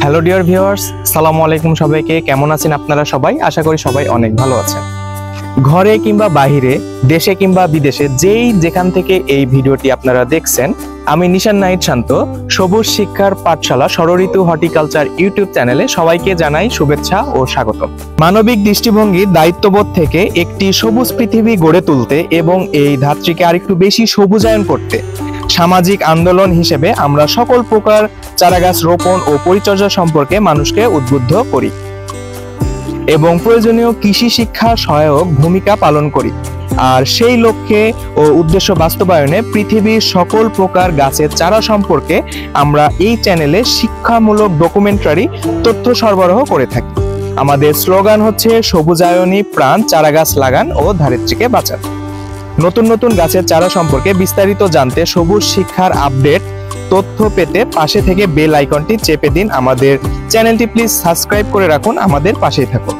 Hello dear viewers, আসসালামু আলাইকুম। সবাইকে কেমন আছেন আপনারা সবাই? আশা করি সবাই অনেক ভালো আছেন। ঘরে কিংবা বাহিরে, দেশে কিংবা বিদেশে, যেই যেখান থেকে এই ভিডিওটি আপনারা দেখছেন, আমি নিশান নাহিদ শান্ত, সবুজ শিক্ষার পাঠশালা ষড়ঋতু হর্টিকালচার ইউটিউব চ্যানেলে সবাইকে জানাই শুভেচ্ছা ও স্বাগতম। মানবিক দৃষ্টিভঙ্গির দায়িত্ববোধ থেকে একটি সবুজ পৃথিবী গড়ে তুলতে এবং এই ধাত্রীকে আরেকটু বেশি সবুজায়ন করতে সামাজিক আন্দোলন হিসেবে আমরা সকল প্রকার চারাগাছ রোপণ ও পরিচর্যা সম্পর্কে মানুষকে উদ্বুদ্ধ করি এবং প্রয়োজনীয় কৃষি শিক্ষা সহায়ক ভূমিকা পালন করি। আর সেই লক্ষ্যে ও উদ্দেশ্য বাস্তবায়নে পৃথিবীর সকল প্রকার গাছের চারা সম্পর্কে আমরা এই চ্যানেলে শিক্ষামূলক ডকুমেন্টারি তথ্য সরবরাহ করে থাকি। আমাদের স্লোগান হচ্ছে সবুজায়নী প্রাণ, চারাগাছ লাগান ও ধারিত্রীকে বাঁচান। নতুন নতুন গাছের চারা সম্পর্কে বিস্তারিত জানতে, সবুজ শিক্ষার আপডেট তথ্য পেতে পাশে থেকে বেল আইকনটি চেপে দিন। আমাদের চ্যানেলটি প্লিজ সাবস্ক্রাইব করে রাখুন, আমাদের পাশেই থাকুন।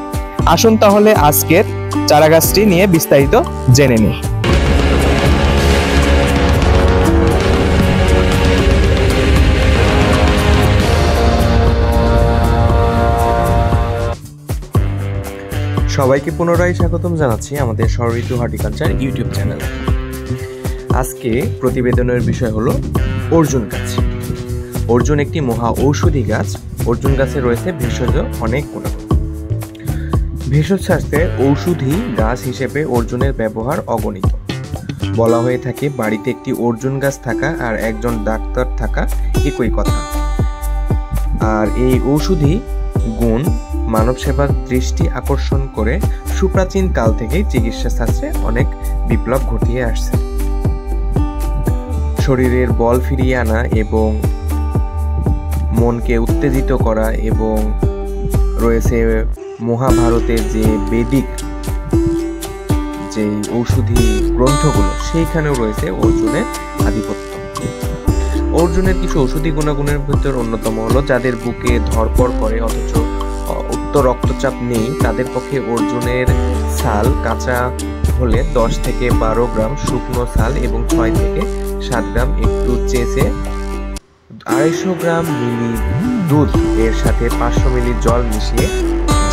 আসুন তাহলে আজকের চারাগাছটি নিয়ে বিস্তারিত জেনে নিই। সবাইকে পুনরায় স্বাগতম জানাচ্ছি আমাদের ষড়ঋতু হর্টিকালচার ইউটিউব চ্যানেলে। আজকে প্রতিবেদনের বিষয় হলো অর্জুন গাছ। অর্জুন একটি মহা ঔষধি গাছ। অর্জুন গাছে রয়েছে ভেষজ অনেক গুণাগুণ। ভেষজ স্বাস্থ্যে ঔষধি গাছ হিসেবে অর্জুনের ব্যবহার অগণিত। বলা হয়ে থাকে বাড়িতে একটি অর্জুন গাছ থাকা আর একজন ডাক্তার থাকা একই কথা। আর এই ঔষধি গুণ মানব সেবার দৃষ্টি আকর্ষণ করে সুপ্রাচীন কাল থেকেই চিকিৎসা শাস্ত্রে অনেক বিপ্লব ঘটিয়ে আসছে। শরীরের বল ফিরিয়ে আনা এবং মনকে উত্তেজিত করা, এবং রয়েছে মহাভারতের যে বেদিক যে ঔষধি গ্রন্থগুলো, সেইখানেও রয়েছে অর্জুনের আধিপত্য। অর্জুনের কিছু ঔষধি গুণাগুণের ভিতর অন্যতম হলো যাদের বুকে ধড়পড় করে অথচ উচ্চ রক্তচাপ নেই, তাদের পক্ষে অর্জুনের ছাল কাঁচা হলে 10 থেকে 12 গ্রাম শুকনো ছাল এবং 6 থেকে 7 গ্রাম একটু চেঁচে 250 গ্রাম মিলি দুধ এর সাথে 500 মিলি জল মিশিয়ে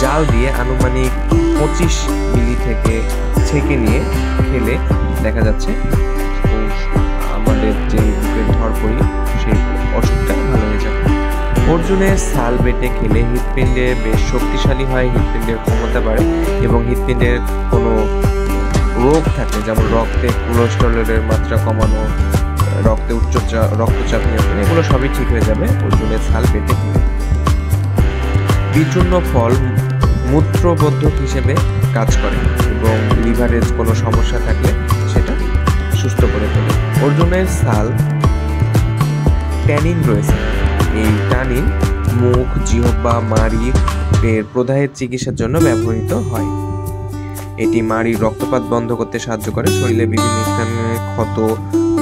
জাল দিয়ে আনুমানিক 25 মিলি থেকে ছেঁকে নিয়ে খেলে দেখা যাচ্ছে আমাদের যে বুকের ধড়পড়ি সেই অসুখটা ভালো হয়ে যাবে। অর্জুনের ছাল বেটে খেলে হৃৎপিণ্ডে বেশ শক্তিশালী হয়, হৃৎপিণ্ডের ক্ষমতা বাড়ে এবং হৃৎপিণ্ডের কোনো রোগ থাকলে, যেমন রক্তে কোলেস্টেরলের মাত্রা কমানো, রক্তে উচ্চ রক্তচাপ নিয়ন্ত্রণ, এগুলো সবই ঠিক হয়ে যাবে অর্জুনের ছাল বেটে খেলে। বিচূর্ণ ফল মূত্রবর্ধক হিসেবে কাজ করে এবং লিভারের কোনো সমস্যা থাকলে সেটা সুস্থ করে তোলে। অর্জুনের ছাল ট্যানিন রয়েছে। এই ট্যানিন মুখ, জিহ্বা, মাড়ি এর প্রদাহের চিকিৎসার জন্য ব্যবহৃত হয়। এটি মাড়ির রক্তপাত বন্ধ করতে সাহায্য করে, শরীরে বিভিন্ন স্থানে ক্ষত,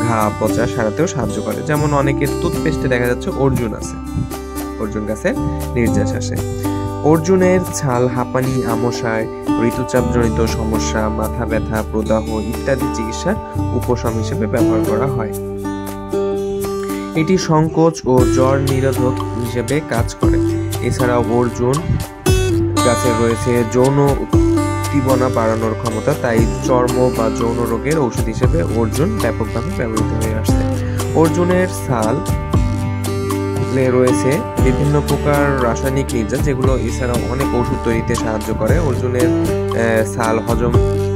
ঘা, পচা সারাতেও সাহায্য করে। যেমন অনেকের টুথপেস্টে দেখা যাচ্ছে অর্জুন আছে, অর্জুন গাছের নির্যাস আসে। অর্জুনের ছাল হাঁপানি, আমশায়, ঋতুচাপজনিত সমস্যা, মাথা ব্যথা, প্রদাহ ইত্যাদি চিকিৎসার উপশম হিসেবে ব্যবহার করা হয়। এটি সংকোচ ও জ্বর নিরোধক হিসেবে কাজ করে। এছাড়াও অর্জুন গাছে রয়েছে যৌন উদ্দীপনা বাড়ানোর ক্ষমতা, তাই চর্ম বা যৌন রোগের ঔষধ হিসেবে অর্জুন ব্যাপকভাবে ব্যবহৃত হয়ে আসছে। অর্জুনের ছাল রয়েছে বিভিন্ন প্রকার রাসায়নিক নির্যাস, যেগুলো এছাড়াও অনেক ওষুধ তৈরিতে সাহায্য করে। অর্জুনের ছাল হজম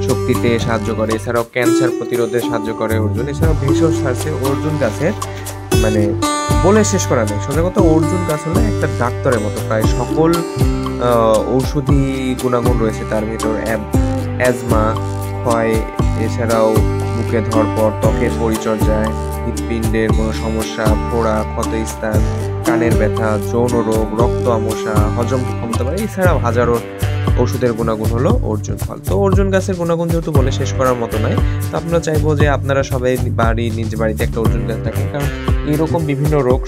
শক্তিতে সাহায্য করে, এছাড়াও ক্যান্সার প্রতিরোধে সাহায্য করে অর্জুন। এছাড়াও ভেষজ স্বাস্থ্যে অর্জুন গাছের মানে বলে শেষ করা নেই। সোজা কথা, অর্জুন গাছ হলো একটা ডাক্তারের মতো। প্রায় সকল ঔষধি গুণাগুণ রয়েছে তার ভিতর। অ্যাজমা ক্ষয়, এছাড়াও বুকে ধড়পড়, ত্বকের পরিচর্যায়, হৃৎপিণ্ডের কোনো সমস্যা, ফোড়া, ক্ষতস্থান, কানের ব্যথা, যৌন রোগ, রক্ত আমশা, হজম ক্ষমতা বাড়ে, এছাড়াও হাজারো ওষুধের গুণাগুণ হলো অর্জুন ফল। তো অর্জুন গাছের গুণাগুণ যেহেতু বলে শেষ করার মতো নয়, তো আপনারা চাইবো যে আপনারা সবাই নিজ বাড়িতে একটা অর্জুন গাছ থাকেন, কারণ এরকম বিভিন্ন রোগ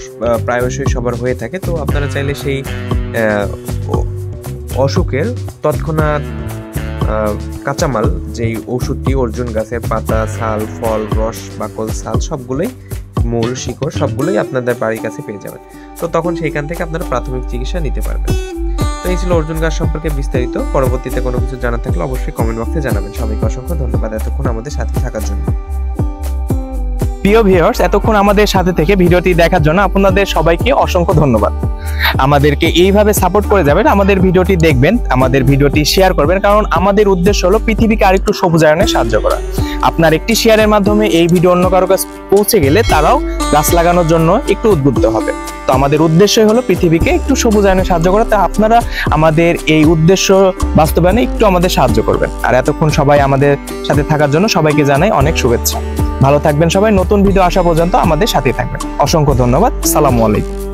প্রায়শই সবার হয়ে থাকে। তো আপনারা চাইলে সেই অসুখের তৎক্ষণাৎ কাঁচামাল যেই ওষুধটি অর্জুন গাছের পাতা, ছাল, ফল, রস, বাকল, ছাল সবগুলোই মূল শিকড় সবগুলোই আপনাদের বাড়ির কাছে পেয়ে যাবেন। তো তখন সেইখান থেকে আপনারা প্রাথমিক চিকিৎসা নিতে পারবেন। তো এই ছিল অর্জুন গাছ সম্পর্কে বিস্তারিত। পরবর্তীতে কোনো কিছু জানার থাকলে অবশ্যই কমেন্ট বক্সে জানাবেন। সবাইকে অসংখ্য ধন্যবাদ এতক্ষণ আমাদের সাথে থাকার জন্য। প্রিয় ভিউয়ার্স, এতক্ষণ আমাদের সাথে থেকে ভিডিওটি দেখার জন্য আপনাদের সবাইকে অসংখ্য ধন্যবাদ। আমাদেরকে এইভাবে সাপোর্ট করে যাবেন, আমাদের ভিডিওটি দেখবেন, আমাদের ভিডিওটি শেয়ার করবেন, কারণ আমাদের উদ্দেশ্য হলো পৃথিবীকে আরেকটু সবুজায়নে সাহায্য করা। আপনার একটি শেয়ারের মাধ্যমে এই ভিডিও অন্য কারো কাছে পৌঁছে গেলে তারাও গাছ লাগানোর জন্য একটু উদ্বুদ্ধ হবে। তো আমাদের উদ্দেশ্যই হলো পৃথিবীকে একটু সবুজায়নে সাহায্য করা। তা আপনারা আমাদের এই উদ্দেশ্য বাস্তবায়নে একটু আমাদের সাহায্য করবেন। আর এতক্ষণ সবাই আমাদের সাথে থাকার জন্য সবাইকে জানাই অনেক শুভেচ্ছা। ভালো থাকবেন সবাই। নতুন ভিডিও আসা পর্যন্ত আমাদের সাথে থাকবেন। অসংখ্য ধন্যবাদ। আসসালামু আলাইকুম।